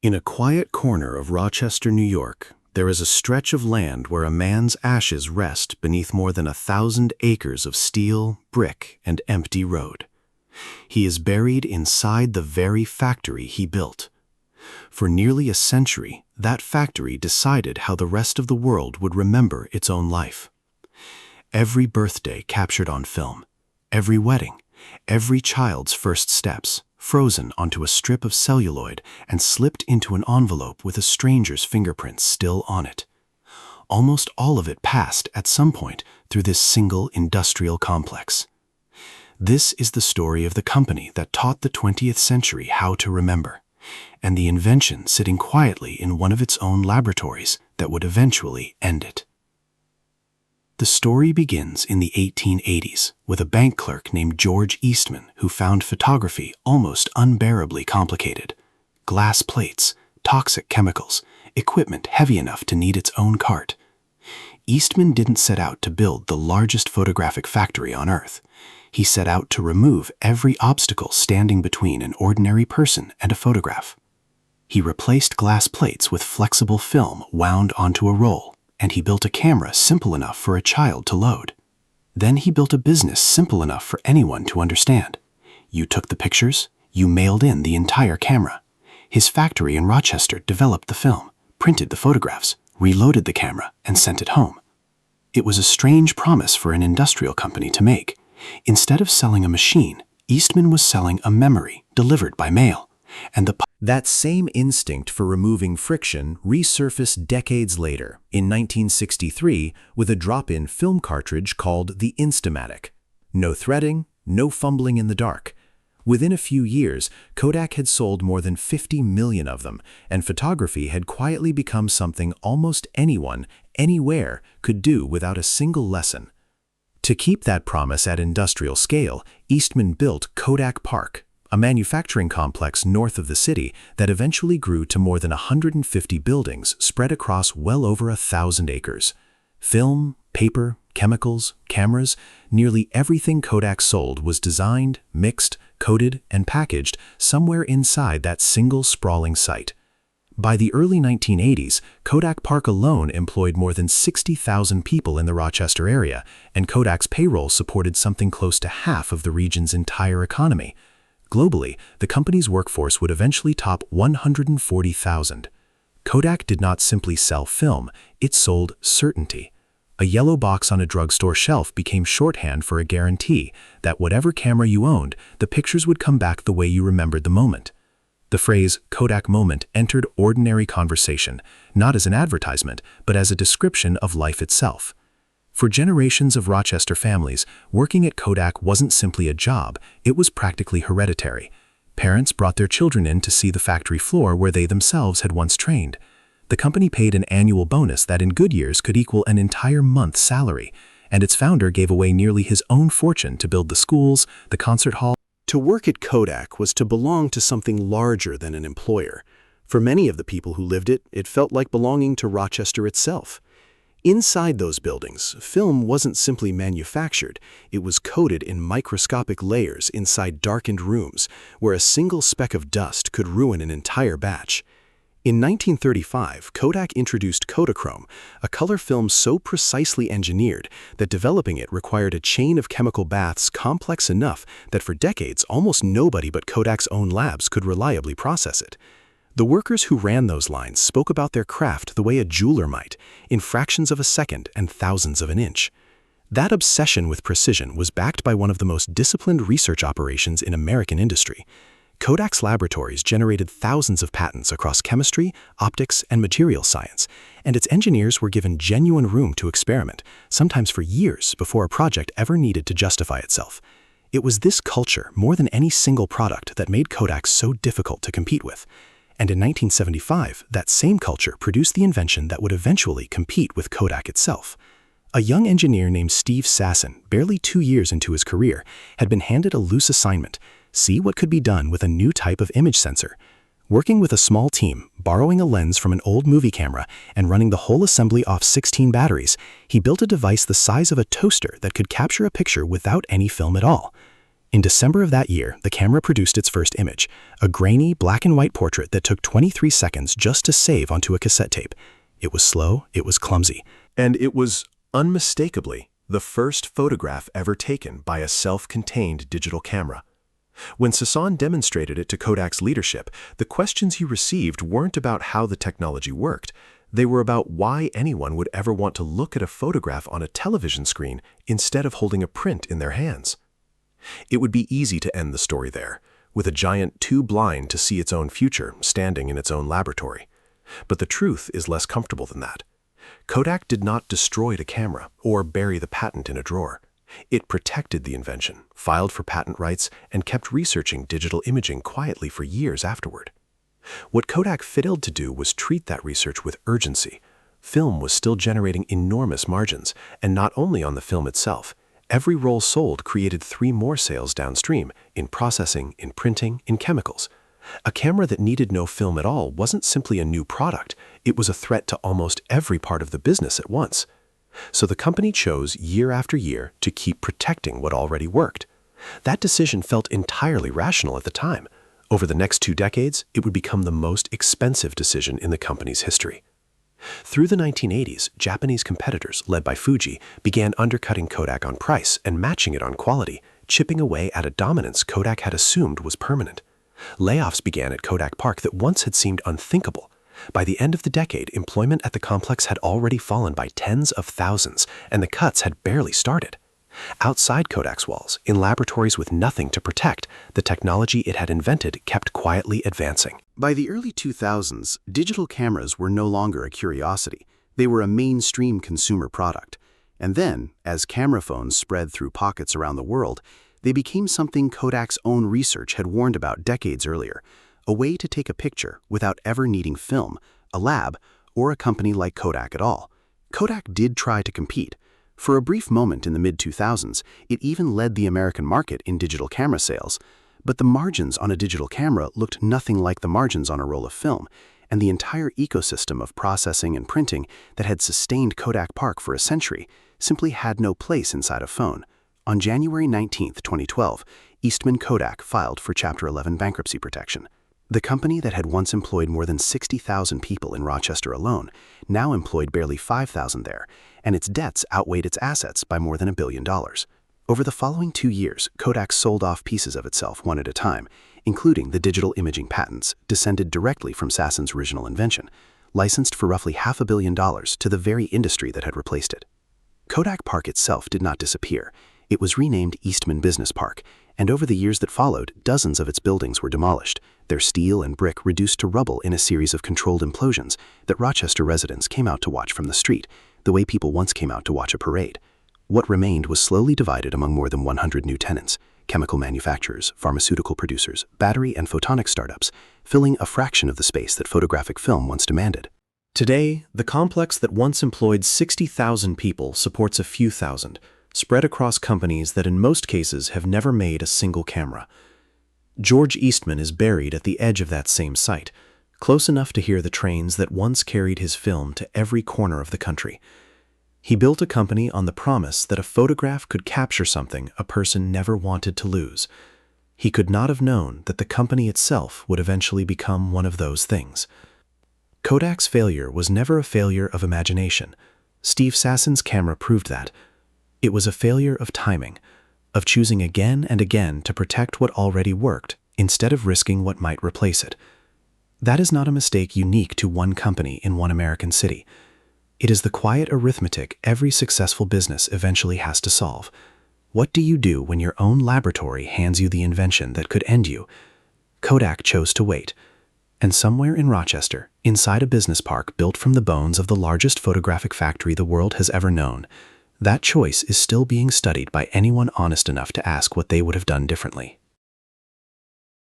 In a quiet corner of Rochester, New York, there is a stretch of land where a man's ashes rest beneath more than 1,000 acres of steel, brick, and empty road. He is buried inside the very factory he built. For nearly a century, that factory decided how the rest of the world would remember its own life. Every birthday captured on film, every wedding, every child's first steps, frozen onto a strip of celluloid and slipped into an envelope with a stranger's fingerprints still on it. Almost all of it passed at some point through this single industrial complex. This is the story of the company that taught the 20th century how to remember, and the invention sitting quietly in one of its own laboratories that would eventually end it. The story begins in the 1880s with a bank clerk named George Eastman who found photography almost unbearably complicated. Glass plates, toxic chemicals, equipment heavy enough to need its own cart. Eastman didn't set out to build the largest photographic factory on Earth. He set out to remove every obstacle standing between an ordinary person and a photograph. He replaced glass plates with flexible film wound onto a roll, and he built a camera simple enough for a child to load. Then he built a business simple enough for anyone to understand. You took the pictures, you mailed in the entire camera. His factory in Rochester developed the film, printed the photographs, reloaded the camera, and sent it home. It was a strange promise for an industrial company to make. Instead of selling a machine, Eastman was selling a memory delivered by mail. And that same instinct for removing friction resurfaced decades later, in 1963, with a drop-in film cartridge called the Instamatic. No threading, no fumbling in the dark. Within a few years, Kodak had sold more than 50 million of them, and photography had quietly become something almost anyone, anywhere, could do without a single lesson. To keep that promise at industrial scale, Eastman built Kodak Park, a manufacturing complex north of the city that eventually grew to more than 150 buildings spread across well over 1,000 acres. Film, paper, chemicals, cameras, nearly everything Kodak sold was designed, mixed, coated, and packaged somewhere inside that single sprawling site. By the early 1980s, Kodak Park alone employed more than 60,000 people in the Rochester area, and Kodak's payroll supported something close to half of the region's entire economy. Globally, the company's workforce would eventually top 140,000. Kodak did not simply sell film, it sold certainty. A yellow box on a drugstore shelf became shorthand for a guarantee that whatever camera you owned, the pictures would come back the way you remembered the moment. The phrase Kodak moment entered ordinary conversation, not as an advertisement, but as a description of life itself. For generations of Rochester families, working at Kodak wasn't simply a job, it was practically hereditary. Parents brought their children in to see the factory floor where they themselves had once trained. The company paid an annual bonus that in good years could equal an entire month's salary, and its founder gave away nearly his own fortune to build the schools, the concert hall. To work at Kodak was to belong to something larger than an employer. For many of the people who lived it, it felt like belonging to Rochester itself. Inside those buildings, film wasn't simply manufactured, it was coated in microscopic layers inside darkened rooms where a single speck of dust could ruin an entire batch. In 1935, Kodak introduced Kodachrome, a color film so precisely engineered that developing it required a chain of chemical baths complex enough that for decades almost nobody but Kodak's own labs could reliably process it. The workers who ran those lines spoke about their craft the way a jeweler might, in fractions of a second and thousandths of an inch. That obsession with precision was backed by one of the most disciplined research operations in American industry. Kodak's laboratories generated thousands of patents across chemistry, optics, and material science, and its engineers were given genuine room to experiment, sometimes for years before a project ever needed to justify itself. It was this culture, more than any single product, that made Kodak so difficult to compete with. And in 1975, that same culture produced the invention that would eventually compete with Kodak itself. A young engineer named Steve Sasson, barely 2 years into his career, had been handed a loose assignment: see what could be done with a new type of image sensor. Working with a small team, borrowing a lens from an old movie camera, and running the whole assembly off 16 batteries, he built a device the size of a toaster that could capture a picture without any film at all. In December of that year, the camera produced its first image, a grainy, black-and-white portrait that took 23 seconds just to save onto a cassette tape. It was slow, it was clumsy, And it was unmistakably the first photograph ever taken by a self-contained digital camera. When Sasson demonstrated it to Kodak's leadership, the questions he received weren't about how the technology worked. They were about why anyone would ever want to look at a photograph on a television screen instead of holding a print in their hands. It would be easy to end the story there, with a giant too blind to see its own future standing in its own laboratory. But the truth is less comfortable than that. Kodak did not destroy the camera or bury the patent in a drawer. It protected the invention, filed for patent rights, and kept researching digital imaging quietly for years afterward. What Kodak failed to do was treat that research with urgency. Film was still generating enormous margins, and not only on the film itself. Every roll sold created 3 more sales downstream, in processing, in printing, in chemicals. A camera that needed no film at all wasn't simply a new product, it was a threat to almost every part of the business at once. So the company chose year after year to keep protecting what already worked. That decision felt entirely rational at the time. Over the next 2 decades, it would become the most expensive decision in the company's history. Through the 1980s, Japanese competitors, led by Fuji, began undercutting Kodak on price and matching it on quality, chipping away at a dominance Kodak had assumed was permanent. Layoffs began at Kodak Park that once had seemed unthinkable. By the end of the decade, employment at the complex had already fallen by tens of thousands, and the cuts had barely started. Outside Kodak's walls, in laboratories with nothing to protect, the technology it had invented kept quietly advancing. By the early 2000s, digital cameras were no longer a curiosity. They were a mainstream consumer product. And then, as camera phones spread through pockets around the world, they became something Kodak's own research had warned about decades earlier, a way to take a picture without ever needing film, a lab, or a company like Kodak at all. Kodak did try to compete. For a brief moment in the mid-2000s, it even led the American market in digital camera sales. But the margins on a digital camera looked nothing like the margins on a roll of film, and the entire ecosystem of processing and printing that had sustained Kodak Park for a century simply had no place inside a phone. On January 19, 2012, Eastman Kodak filed for Chapter 11 bankruptcy protection. The company that had once employed more than 60,000 people in Rochester alone now employed barely 5,000 there, and its debts outweighed its assets by more than $1 billion. Over the following 2 years, Kodak sold off pieces of itself one at a time, including the digital imaging patents descended directly from Sasson's original invention, licensed for roughly $500 million to the very industry that had replaced it. Kodak Park itself did not disappear. It was renamed Eastman Business Park, and over the years that followed, dozens of its buildings were demolished, their steel and brick reduced to rubble in a series of controlled implosions that Rochester residents came out to watch from the street, the way people once came out to watch a parade. What remained was slowly divided among more than 100 new tenants, chemical manufacturers, pharmaceutical producers, battery and photonic startups, filling a fraction of the space that photographic film once demanded. Today, the complex that once employed 60,000 people supports a few thousand, spread across companies that in most cases have never made a single camera. George Eastman is buried at the edge of that same site, close enough to hear the trains that once carried his film to every corner of the country. He built a company on the promise that a photograph could capture something a person never wanted to lose. He could not have known that the company itself would eventually become one of those things. Kodak's failure was never a failure of imagination. Steve Sasson's camera proved that. It was a failure of timing, of choosing again and again to protect what already worked instead of risking what might replace it. That is not a mistake unique to one company in one American city. It is the quiet arithmetic every successful business eventually has to solve. What do you do when your own laboratory hands you the invention that could end you? Kodak chose to wait. And somewhere in Rochester, inside a business park built from the bones of the largest photographic factory the world has ever known, that choice is still being studied by anyone honest enough to ask what they would have done differently.